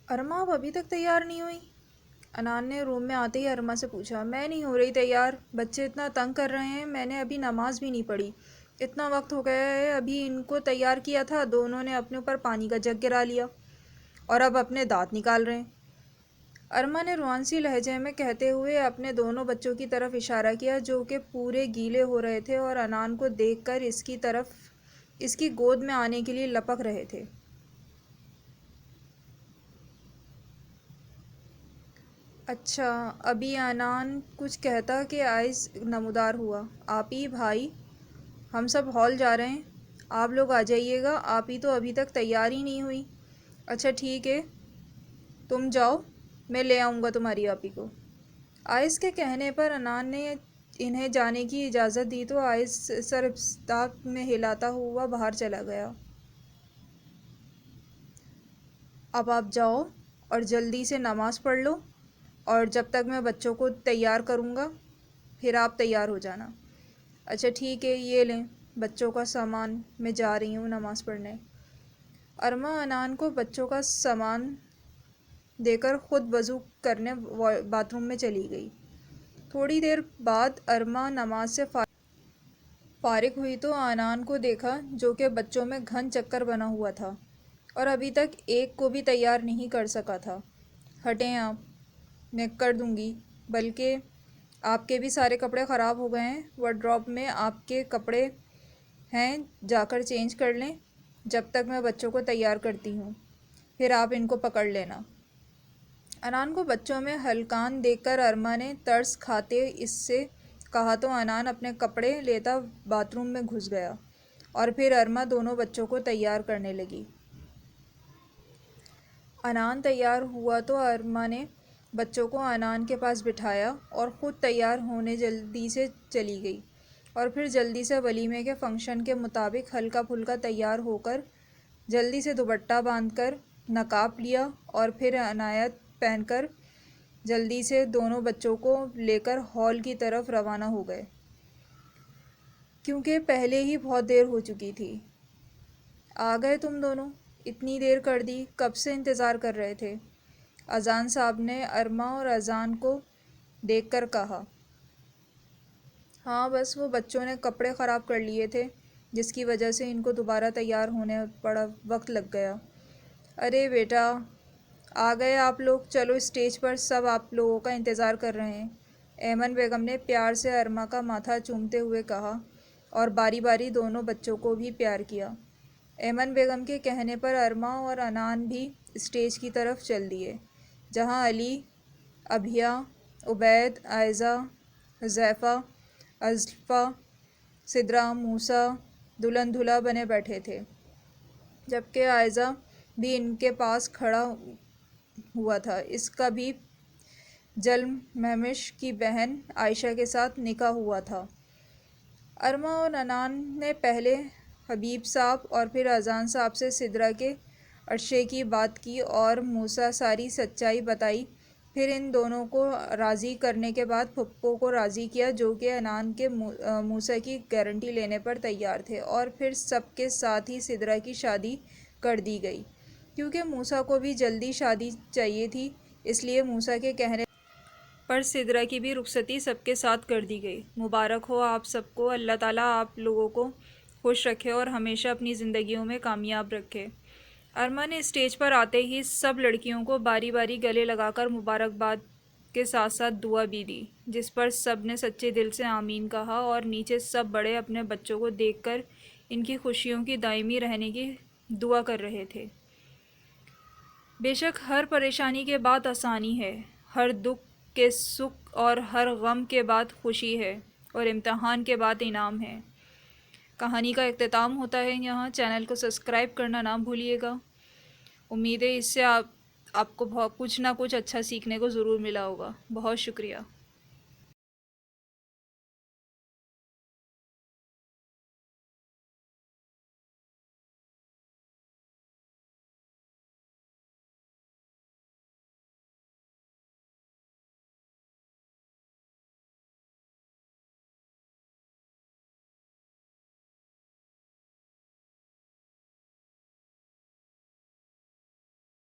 ارما اب ابھی تک تیار نہیں ہوئی؟ انان نے روم میں آتے ہی ارما سے پوچھا۔ میں نہیں ہو رہی تیار، بچے اتنا تنگ کر رہے ہیں، میں نے ابھی نماز بھی نہیں پڑھی، اتنا وقت ہو گیا ہے، ابھی ان کو تیار کیا تھا، دونوں نے اپنے اوپر پانی کا جگ گرا لیا اور اب اپنے دانت نکال رہے ہیں۔ ارما نے روانسی لہجے میں کہتے ہوئے اپنے دونوں بچوں کی طرف اشارہ کیا جو کہ پورے گیلے ہو رہے تھے اور انان کو دیکھ کر اس کی گود میں آنے کے لیے لپک رہے تھے۔ اچھا، ابھی انان کچھ کہتا کہ آئس نمودار ہوا۔ آپی بھائی، ہم سب ہال جا رہے ہیں، آپ لوگ آ جائیے گا، آپی تو ابھی تک تیار ہی نہیں ہوئی۔ اچھا ٹھیک ہے، تم جاؤ، میں لے آؤں گا تمہاری آپی کو۔ آئس کے کہنے پر انان نے انہیں جانے کی اجازت دی تو آئس سر ابتسامت میں ہلاتا ہوا باہر چلا گیا۔ اب آپ جاؤ اور جلدی سے نماز پڑھ لو، اور جب تک میں بچوں کو تیار کروں گا پھر آپ تیار ہو جانا۔ اچھا ٹھیک ہے، یہ لیں بچوں کا سامان، میں جا رہی ہوں نماز پڑھنے۔ ارما انان کو بچوں کا سامان دے کر خود وضو کرنے باتھ روم میں چلی گئی۔ تھوڑی دیر بعد ارما نماز سے فارغ ہوئی تو انان کو دیکھا جو کہ بچوں میں گھن چکر بنا ہوا تھا اور ابھی تک ایک کو بھی تیار نہیں کر سکا تھا۔ ہٹیں آپ، میں کر دوں گی، بلکہ آپ کے بھی سارے کپڑے خراب ہو گئے ہیں، وارڈروب میں آپ کے کپڑے ہیں، جا کر چینج کر لیں جب تک میں بچوں کو تیار کرتی ہوں، پھر آپ ان کو پکڑ لینا۔ انان کو بچوں میں ہلکان دیکھ کر ارما نے ترس کھاتے اس سے کہا تو انان اپنے کپڑے لیتا باتھ روم میں گھس گیا اور پھر ارما دونوں بچوں کو تیار کرنے لگی۔ انان تیار ہوا تو ارما نے بچوں کو انان کے پاس بٹھایا اور خود تیار ہونے جلدی سے چلی گئی، اور پھر جلدی سے ولیمے کے فنکشن کے مطابق ہلکا پھلکا تیار ہو کر جلدی سے دوپٹہ باندھ کر نقاب لیا اور پھر عنایت پہن کر جلدی سے دونوں بچوں کو لے کر ہال کی طرف روانہ ہو گئے، کیونکہ پہلے ہی بہت دیر ہو چکی تھی۔ آ گئے تم دونوں، اتنی دیر کر دی، کب سے انتظار کر رہے تھے؟ اذان صاحب نے ارما اور اذان کو دیکھ کر کہا۔ ہاں بس وہ بچوں نے کپڑے خراب کر لیے تھے جس کی وجہ سے ان کو دوبارہ تیار ہونے بڑا وقت لگ گیا۔ ارے بیٹا، آ گئے آپ لوگ، چلو اسٹیج پر، سب آپ لوگوں کا انتظار کر رہے ہیں۔ ایمن بیگم نے پیار سے ارما کا ماتھا چومتے ہوئے کہا اور باری باری دونوں بچوں کو بھی پیار کیا۔ ایمن بیگم کے کہنے پر ارما اور انان بھی اسٹیج کی طرف چل دیے، جہاں علی، ابھیہ، عبید، عائزہ، حذیفہ، ازلفا، سدرا، موسیٰ دلہن دولہا بنے بیٹھے تھے، جبکہ عائزہ بھی ان کے پاس کھڑا ہوا تھا۔ اس کا بھی جلم مہمش کی بہن عائشہ کے ساتھ نکاح ہوا تھا۔ ارما اور انان نے پہلے حبیب صاحب اور پھر اذان صاحب سے سدرا کے عرصے کی بات کی اور موسیٰ ساری سچائی بتائی، پھر ان دونوں کو راضی کرنے کے بعد پھپھو کو راضی کیا جو کہ انان کے موسیٰ کی گارنٹی لینے پر تیار تھے، اور پھر سب کے ساتھ ہی سدرا کی شادی کر دی گئی۔ کیونکہ موسیٰ کو بھی جلدی شادی چاہیے تھی، اس لیے موسیٰ کے کہنے پر سدرا کی بھی رخصتی سب کے ساتھ کر دی گئی۔ مبارک ہو آپ سب کو، اللہ تعالیٰ آپ لوگوں کو خوش رکھے اور ہمیشہ اپنی زندگیوں میں کامیاب رکھے۔ ارما نے اسٹیج پر آتے ہی سب لڑکیوں کو باری باری گلے لگا کر مبارکباد کے ساتھ ساتھ دعا بھی دی، جس پر سب نے سچے دل سے آمین کہا، اور نیچے سب بڑے اپنے بچوں کو دیکھ کر ان کی خوشیوں کی دائمی رہنے کی دعا کر رہے تھے۔ بے شک ہر پریشانی کے بعد آسانی ہے، ہر دکھ کے سکھ اور ہر غم کے بعد خوشی ہے، اور امتحان کے بعد انعام ہے۔ کہانی کا اختتام ہوتا ہے یہاں۔ چینل کو سبسکرائب کرنا نہ بھولیے گا۔ امید ہے اس سے آپ کو کچھ نہ کچھ اچھا سیکھنے کو ضرور ملا ہوگا۔ بہت شکریہ۔